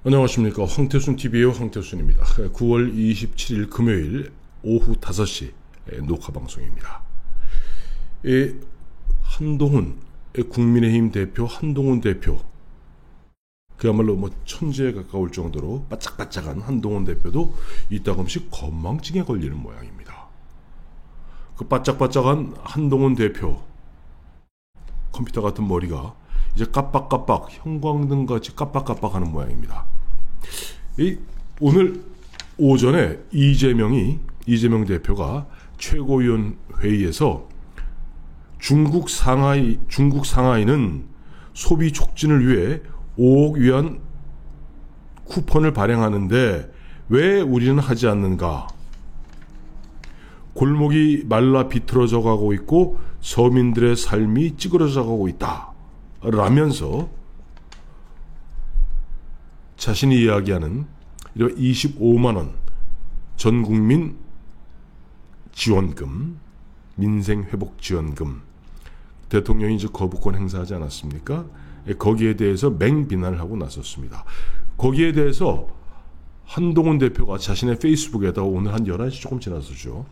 안녕하십니까. 황태순TV의 황태순입니다. 9월 27일 금요일 오후 5시 녹화방송입니다. 한동훈, 국민의힘 대표 한동훈 대표, 그야말로 천재에 가까울 정도로 바짝바짝한 한동훈 대표도 이따금씩 건망증에 걸리는 모양입니다. 그 바짝바짝한 한동훈 대표, 컴퓨터 같은 머리가 이제 깜빡깜빡 형광등같이 깜빡깜빡하는 모양입니다. 오늘 오전에 이재명 대표가 최고위원 회의에서 중국 상하이는 소비 촉진을 위해 5억 위안 쿠폰을 발행하는데 왜 우리는 하지 않는가? 골목이 말라 비틀어져 가고 있고 서민들의 삶이 찌그러져 가고 있다 라면서 자신이 이야기하는 25만원 전국민 지원금, 민생회복지원금, 대통령이 이제 거부권 행사하지 않았습니까? 거기에 대해서 맹비난을 하고 나섰습니다. 거기에 대해서 한동훈 대표가 자신의 페이스북에다가 오늘 한 11시 조금 지나서죠.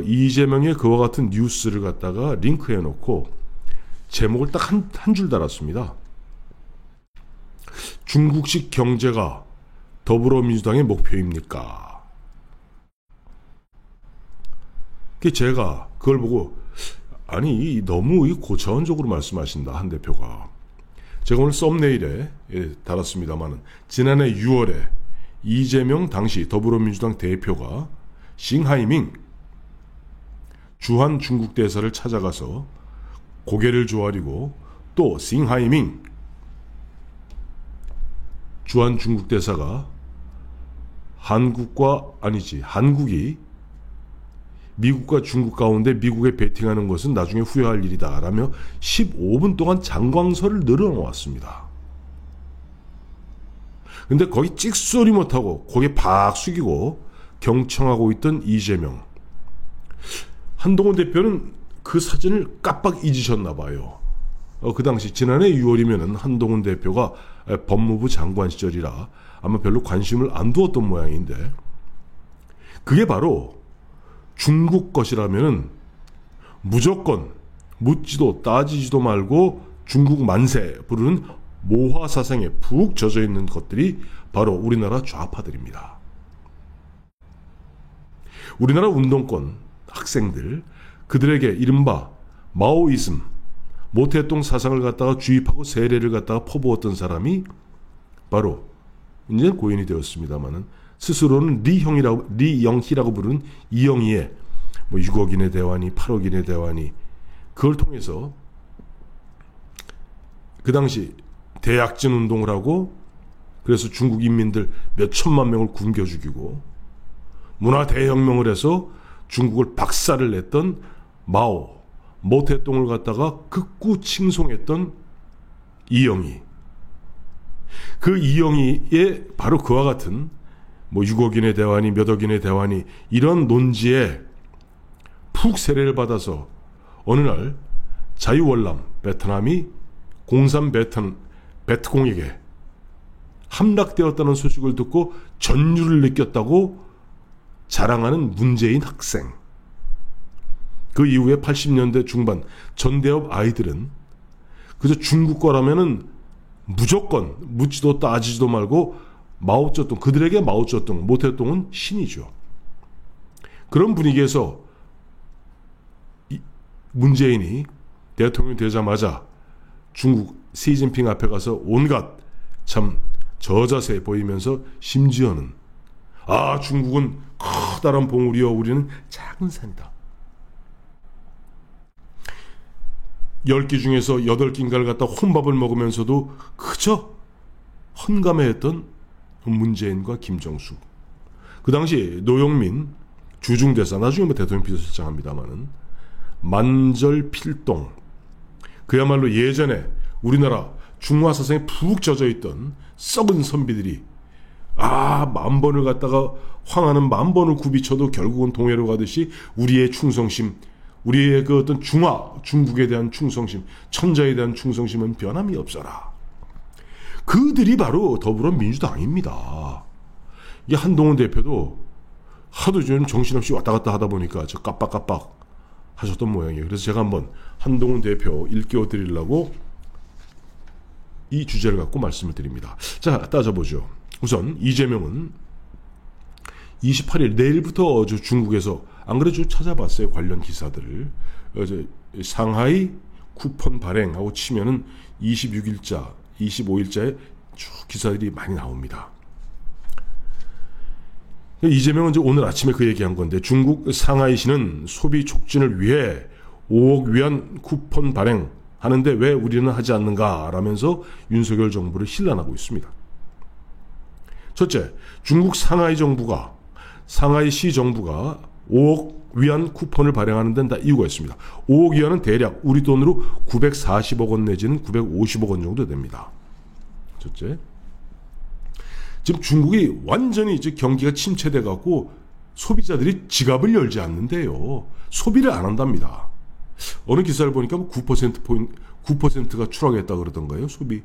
이재명의 그와 같은 뉴스를 갖다가 링크해놓고 제목을 딱 한 줄 달았습니다. 중국식 경제가 더불어민주당의 목표입니까? 제가 그걸 보고 아니 너무 고차원적으로 말씀하신다 한 대표가. 제가 오늘 썸네일에 달았습니다만 지난해 6월에 이재명 당시 더불어민주당 대표가 싱하이밍 주한 중국 대사를 찾아가서 고개를 조아리고 또 싱하이밍 주한 중국 대사가 한국이 미국과 중국 가운데 미국에 배팅하는 것은 나중에 후회할 일이다 라며 15분 동안 장광설을 늘어놓았습니다. 근데 거기 찍소리 못하고 고개 박 숙이고 경청하고 있던 이재명, 한동훈 대표는 그 사진을 깜빡 잊으셨나 봐요. 그 당시 지난해 6월이면은 한동훈 대표가 법무부 장관 시절이라 아마 별로 관심을 안 두었던 모양인데, 그게 바로 중국 것이라면은 무조건 묻지도 따지지도 말고 중국 만세 부르는 모화사상에 푹 젖어 있는 것들이 바로 우리나라 좌파들입니다. 우리나라 운동권 학생들, 그들에게 이른바 마오이즘, 모태동 사상을 갖다가 주입하고 세례를 갖다가 퍼부었던 사람이 바로 이제 고인이 되었습니다마는 스스로는 리영희라고 부르는 이영희의 6억인의 대환이 8억인의 대환이, 그걸 통해서 그 당시 대약진 운동을 하고 그래서 중국 인민들 몇 천만 명을 굶겨 죽이고 문화 대혁명을 해서 중국을 박살을 냈던 마오, 모태동을 갖다가 극구 칭송했던 이영희, 그 이영희의 바로 그와 같은 6억인의 대환이 몇 억인의 대환이 이런 논지에 푹 세례를 받아서 어느 날 자유월남 베트남이 공산 베트공에게 함락되었다는 소식을 듣고 전율을 느꼈다고 자랑하는 문재인 학생. 그 이후에 80년대 중반 전대업 아이들은 그저 중국 거라면은 무조건 묻지도 따지지도 말고 마오쩌둥, 그들에게 마오쩌둥, 모태동은 신이죠. 그런 분위기에서 문재인이 대통령이 되자마자 중국 시진핑 앞에 가서 온갖 참 저자세 보이면서 심지어는 중국은 커다란 봉우리여 우리는 작은 산이다. 10끼 중에서 8끼인가를 갖다 혼밥을 먹으면서도 그저 헌감해했던 문재인과 김정숙. 그 당시 노영민 주중대사, 나중에 대통령 비서실장합니다마는 만절필동, 그야말로 예전에 우리나라 중화사상에 푹 젖어있던 썩은 선비들이 만번을 갖다가 황하는 만번을 굽이쳐도 결국은 동해로 가듯이 우리의 충성심, 우리의 그 어떤 중국에 대한 충성심, 천자에 대한 충성심은 변함이 없어라. 그들이 바로 더불어민주당입니다. 이 한동훈 대표도 하도 좀 정신없이 왔다 갔다 하다 보니까 저 깜빡깜빡 하셨던 모양이에요. 그래서 제가 한번 한동훈 대표 일깨워 드리려고 이 주제를 갖고 말씀을 드립니다. 자, 따져보죠. 우선 이재명은 28일 내일부터 중국에서 안 그래도 찾아봤어요. 관련 기사들을. 어제 상하이 쿠폰 발행하고 치면은 26일자, 25일자에 쭉 기사들이 많이 나옵니다. 이재명은 이제 오늘 아침에 그 얘기한 건데 중국 상하이시는 소비 촉진을 위해 5억 위안 쿠폰 발행하는데 왜 우리는 하지 않는가 라면서 윤석열 정부를 신란하고 있습니다. 첫째, 중국 상하이시 정부가 5억 위안 쿠폰을 발행하는 데는 다 이유가 있습니다. 5억 위안은 대략 우리 돈으로 940억 원 내지는 950억 원 정도 됩니다. 첫째, 지금 중국이 완전히 이제 경기가 침체돼 갖고 소비자들이 지갑을 열지 않는데요. 소비를 안 한답니다. 어느 기사를 보니까 뭐 9%가 추락했다 그러던가요, 소비.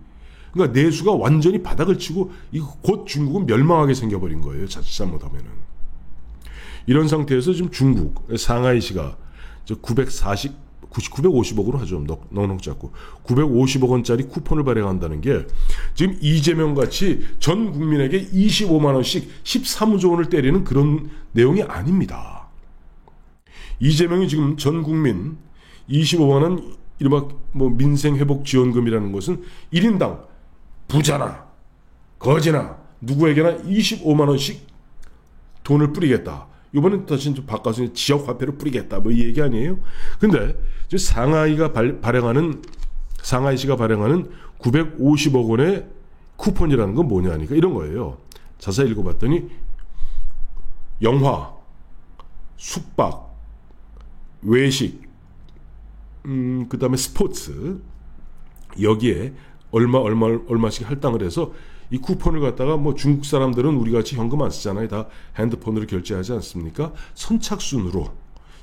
그러니까 내수가 완전히 바닥을 치고 곧 중국은 멸망하게 생겨버린 거예요. 자칫 잘못하면은. 이런 상태에서 지금 중국 상하이시가 950억으로 하죠. 넉넉 잡고 950억 원짜리 쿠폰을 발행한다는 게 지금 이재명 같이 전 국민에게 25만 원씩 13조 원을 때리는 그런 내용이 아닙니다. 이재명이 지금 전 국민 25만 원 이른바 뭐 민생회복지원금이라는 것은 1인당 부자나 거지나 누구에게나 25만 원씩 돈을 뿌리겠다. 이번엔 다시 좀 바꿔서 지역 화폐를 뿌리겠다. 뭐 이 얘기 아니에요? 근데 상하이시가 발행하는 950억 원의 쿠폰이라는 건 뭐냐니까 이런 거예요. 자세히 읽어봤더니 영화, 숙박, 외식, 그다음에 스포츠 여기에 얼마씩 할당을 해서 이 쿠폰을 갖다가 뭐 중국 사람들은 우리 같이 현금 안 쓰잖아요. 다 핸드폰으로 결제하지 않습니까? 선착순으로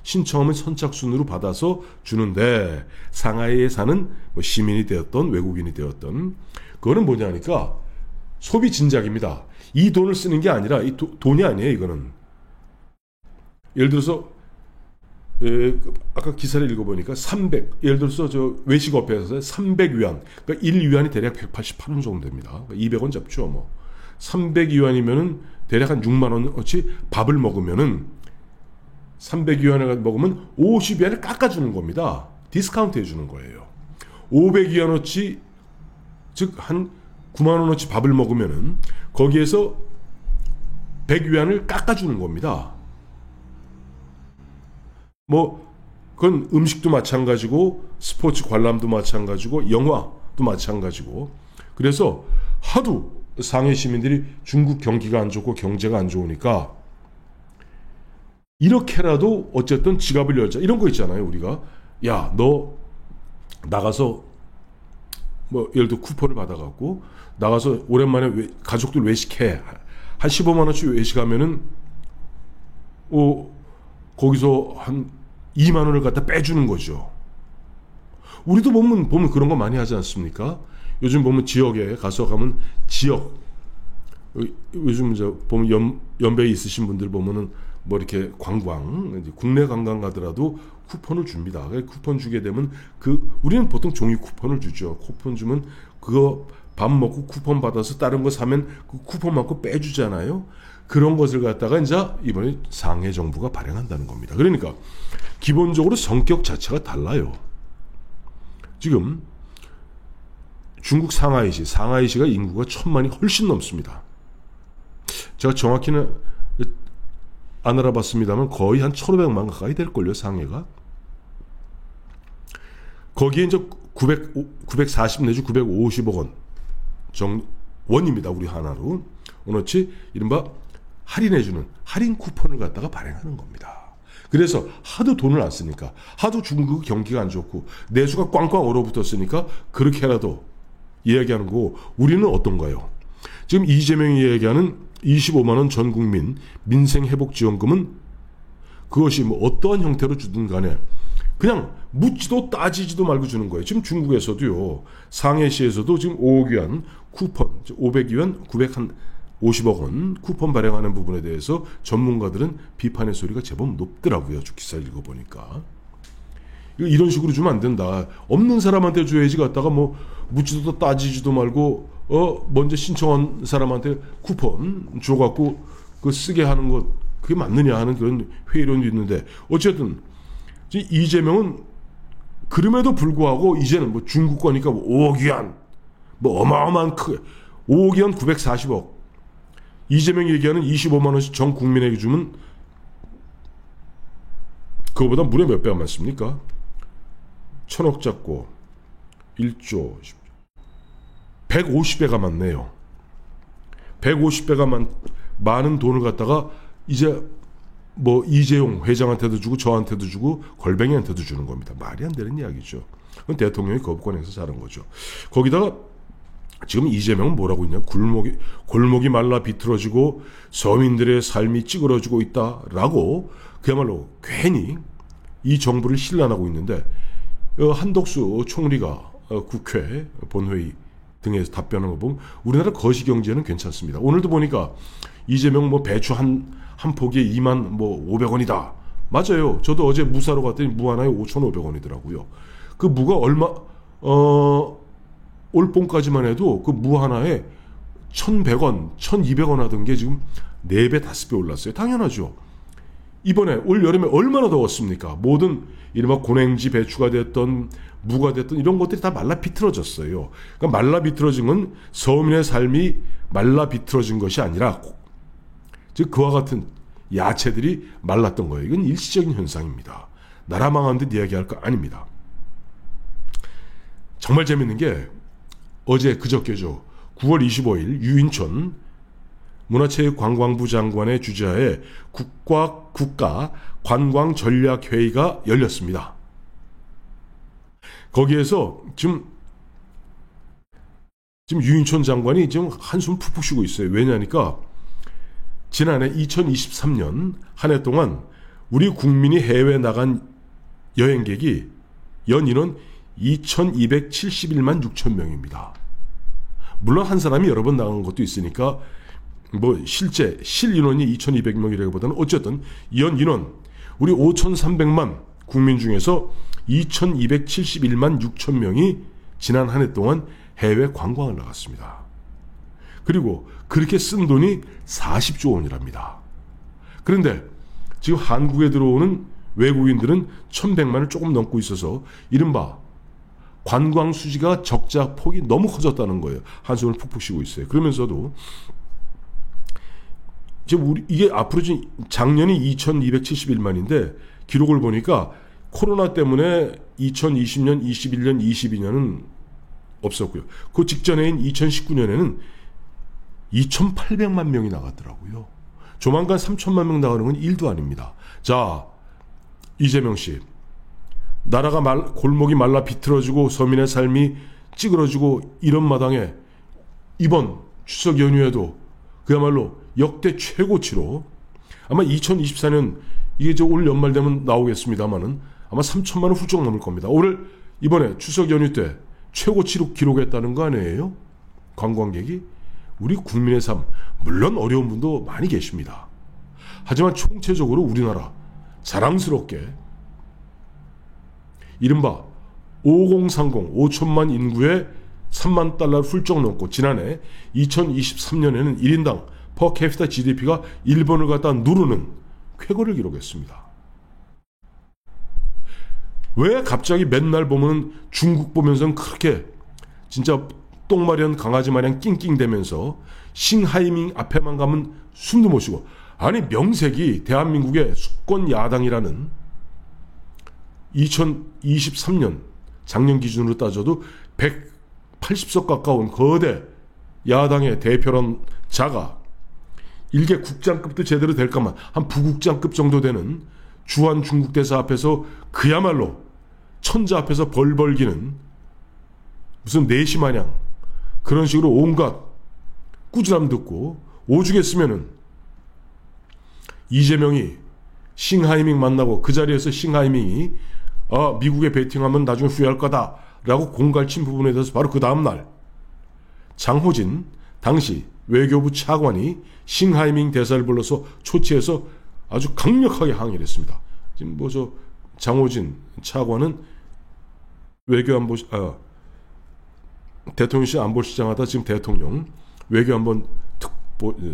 신청하면 선착순으로 받아서 주는데 상하이에 사는 뭐 시민이 되었던 외국인이 되었던 그거는 뭐냐니까 소비 진작입니다. 이 돈을 쓰는 게 아니라 이 돈이 아니에요. 이거는 예를 들어서 아까 기사를 읽어보니까 예를 들어서 저 외식업에서 300위안, 그러니까 1위안이 대략 188원 정도 됩니다. 그러니까 200원 잡죠, 뭐. 300위안이면은 대략 한 6만 원어치 밥을 먹으면은 300위안을 먹으면 50위안을 깎아주는 겁니다. 디스카운트 해주는 거예요. 500위안어치, 즉 한 9만 원어치 밥을 먹으면은 거기에서 100위안을 깎아주는 겁니다. 뭐 그건 음식도 마찬가지고 스포츠 관람도 마찬가지고 영화도 마찬가지고 그래서 하도 상해 시민들이 중국 경기가 안 좋고 경제가 안 좋으니까 이렇게라도 어쨌든 지갑을 열자 이런 거 있잖아요. 우리가 야, 너 나가서 뭐 예를 들어 쿠폰을 받아갖고 나가서 오랜만에 가족들 외식해 한 15만 원씩 외식하면은 거기서 한 2만 원을 갖다 빼주는 거죠. 우리도 보면 그런 거 많이 하지 않습니까? 요즘 보면 지역에 가면 지역 요즘 이제 보면 연배에 있으신 분들 보면은 뭐 이렇게 관광 국내 관광 가더라도 쿠폰을 줍니다. 쿠폰 주게 되면 우리는 보통 종이 쿠폰을 주죠. 쿠폰 주면 그거 밥 먹고 쿠폰 받아서 다른 거 사면 그 쿠폰만큼 빼주잖아요. 그런 것을 갖다가 이제 이번에 상해 정부가 발행한다는 겁니다. 그러니까 기본적으로 성격 자체가 달라요. 지금 중국 상하이시가 인구가 1000만이 훨씬 넘습니다. 제가 정확히는 안 알아봤습니다만 거의 한 1500만 가까이 될걸요, 상해가. 거기에 이제 940 내지 950억 원입니다. 우리 하나로. 원어치 이른바 할인해주는 할인 쿠폰을 갖다가 발행하는 겁니다. 그래서 하도 돈을 안 쓰니까 하도 중국 경기가 안 좋고 내수가 꽝꽝 얼어붙었으니까 그렇게라도 이야기하는 거고 우리는 어떤가요? 지금 이재명이 이야기하는 25만 원 전 국민 민생회복지원금은 그것이 뭐 어떠한 형태로 주든 간에 그냥 묻지도 따지지도 말고 주는 거예요. 지금 중국에서도요. 상해시에서도 지금 5억 위안 쿠폰, 500위안 950억 원 쿠폰 발행하는 부분에 대해서 전문가들은 비판의 소리가 제법 높더라고요. 기사 읽어보니까. 이런 식으로 주면 안 된다. 없는 사람한테 줘야지 갖다가 뭐 묻지도 따지지도 말고 먼저 신청한 사람한테 쿠폰 줘갖고 그 쓰게 하는 것 그게 맞느냐 하는 그런 회의론도 있는데 어쨌든 이재명은 그럼에도 불구하고 이제는 뭐 중국 거니까 뭐 5억 위안 뭐 어마어마한 5억 위안 940억 이재명이 얘기하는 25만 원씩 전 국민에게 주면 그거보다 무려 몇 배가 많습니까? 1000억 잡고 1조 150배가 많네요. 150배가 많은 돈을 갖다가 이제 뭐 이재용 회장한테도 주고 저한테도 주고 걸뱅이한테도 주는 겁니다. 말이 안 되는 이야기죠. 그건 대통령이 거부권에서 자른 거죠. 거기다가 지금 이재명은 뭐라고 있냐? 골목이 말라 비틀어지고 서민들의 삶이 찌그러지고 있다라고 그야말로 괜히 이 정부를 신란하고 있는데 한덕수 총리가 국회 본회의 등에서 답변한 거 보면 우리나라 거시경제는 괜찮습니다. 오늘도 보니까 이재명 뭐 배추 한 포기에 2만 뭐 500원이다. 맞아요. 저도 어제 무 사러 갔더니 무 하나에 5,500원이더라고요. 그 무가 얼마 올 봄까지만 해도 그 무 하나에 1,100원, 1,200원 하던 게 지금 4배, 5배 올랐어요. 당연하죠. 이번에 올 여름에 얼마나 더웠습니까? 모든 이른바 고냉지 배추가 됐던 무가 됐던 이런 것들이 다 말라 비틀어졌어요. 그러니까 말라 비틀어진 건 서민의 삶이 말라 비틀어진 것이 아니라 즉 그와 같은 야채들이 말랐던 거예요. 이건 일시적인 현상입니다. 나라 망한 듯 이야기할 거 아닙니다. 정말 재밌는 게 어제 그저께죠. 9월 25일 유인촌 문화체육관광부 장관의 주재하에 국가 관광전략회의가 열렸습니다. 거기에서 지금 유인촌 장관이 지금 한숨 푹푹 쉬고 있어요. 왜냐니까 지난해 2023년 한 해 동안 우리 국민이 해외 나간 여행객이 연인원 2,271만 6천 명입니다. 물론 한 사람이 여러 번 나간 것도 있으니까 뭐 실인원이 2,200명이라기보다는 어쨌든 연인원 우리 5,300만 국민 중에서 2,271만 6천 명이 지난 한 해 동안 해외 관광을 나갔습니다. 그리고 그렇게 쓴 돈이 40조 원이랍니다. 그런데 지금 한국에 들어오는 외국인들은 1,100만을 조금 넘고 있어서 이른바 관광 수지가 적자 폭이 너무 커졌다는 거예요. 한숨을 푹푹 쉬고 있어요. 그러면서도 지금 이게 앞으로 지금 작년이 2,271만인데 기록을 보니까 코로나 때문에 2020년, 21년, 22년은 없었고요. 그 직전에인 2019년에는 2,800만 명이 나갔더라고요. 조만간 3,000만 명 나가는 건 일도 아닙니다. 자, 이재명 씨. 나라가 골목이 말라 비틀어지고 서민의 삶이 찌그러지고 이런 마당에 이번 추석 연휴에도 그야말로 역대 최고치로 아마 2024년 이게 올 연말 되면 나오겠습니다만은 아마 3천만 원 훌쩍 넘을 겁니다. 이번에 추석 연휴 때 최고치로 기록했다는 거 아니에요? 관광객이 우리 국민의 삶 물론 어려운 분도 많이 계십니다. 하지만 총체적으로 우리나라 자랑스럽게 이른바 5030 5천만 인구의 3만 달러를 훌쩍 넘고 지난해 2023년에는 1인당 퍼캐피타 GDP가 일본을 갖다 누르는 쾌거를 기록했습니다. 왜 갑자기 맨날 보면 중국 보면서는 그렇게 진짜 똥마련 강아지 마냥 낑낑대면서 싱하이밍 앞에만 가면 숨도 못 쉬고 아니 명색이 대한민국의 수권 야당이라는 2023년 작년 기준으로 따져도 180석 가까운 거대 야당의 대표란 자가 일개 국장급도 제대로 될까만 한 부국장급 정도 되는 주한 중국 대사 앞에서 그야말로 천자 앞에서 벌벌 기는 무슨 내시 마냥 그런 식으로 온갖 꾸지람 듣고 오죽했으면은 이재명이 싱하이밍 만나고 그 자리에서 싱하이밍이 미국에 베팅하면 나중에 후회할 거다라고 공갈친 부분에 대해서 바로 그 다음날 장호진 당시 외교부 차관이 싱하이밍 대사를 불러서 초치해서 아주 강력하게 항의를 했습니다. 지금 장호진 차관은 대통령실 안보실장하다 지금 대통령 외교안보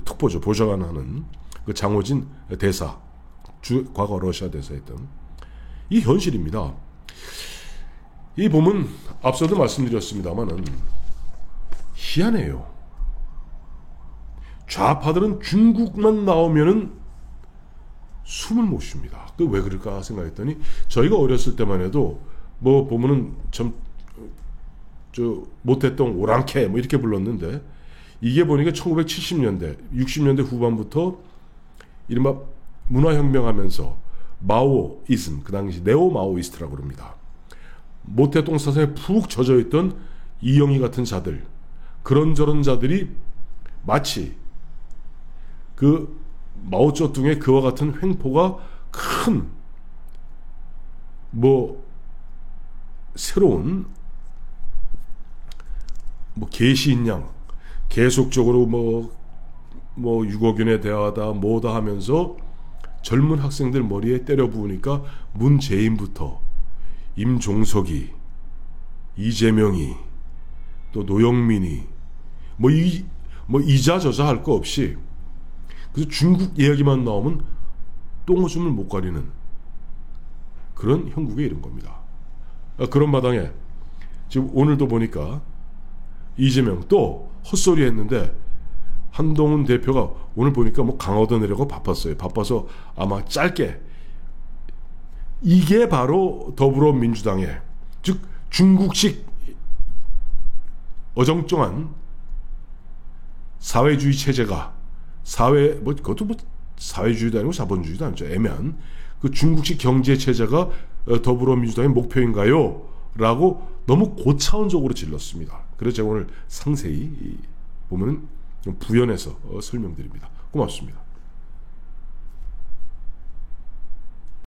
특보죠. 보좌관하는 그 장호진 대사, 과거 러시아 대사였던 이 현실입니다. 이 보면 앞서도 말씀드렸습니다만은 희한해요. 좌파들은 중국만 나오면은 숨을 못 쉽니다. 그 왜 그럴까 생각했더니 저희가 어렸을 때만 해도 보면은 못했던 오랑캐 이렇게 불렀는데 이게 보니까 1970년대, 60년대 후반부터 이른바 문화혁명하면서 마오이즘, 그 당시 네오마오이스트라고 그럽니다. 모태똥 사상에 푹 젖어있던 이영희 같은 자들, 그런저런 자들이 마치 그 마오쩌둥의 그와 같은 횡포가 큰 새로운 계시인 양 계속적으로 6억연에 대하다 뭐다 하면서 젊은 학생들 머리에 때려 부으니까 문재인부터 임종석이, 이재명이, 또 노영민이 이자저자 할 거 없이 그래서 중국 이야기만 나오면 똥오줌을 못 가리는 그런 형국에 이른 겁니다. 그런 마당에 지금 오늘도 보니까 이재명 또 헛소리 했는데 한동훈 대표가 오늘 보니까 강화도 내려고 바빴어요. 바빠서 아마 짧게 이게 바로 더불어민주당의 즉 중국식 어정쩡한 사회주의 체제가 그것도 사회주의도 아니고 자본주의도 아니죠. 애매한 그 중국식 경제 체제가 더불어민주당의 목표인가요? 라고 너무 고차원적으로 질렀습니다. 그래서 제가 오늘 상세히 보면 부연해서 설명드립니다. 고맙습니다.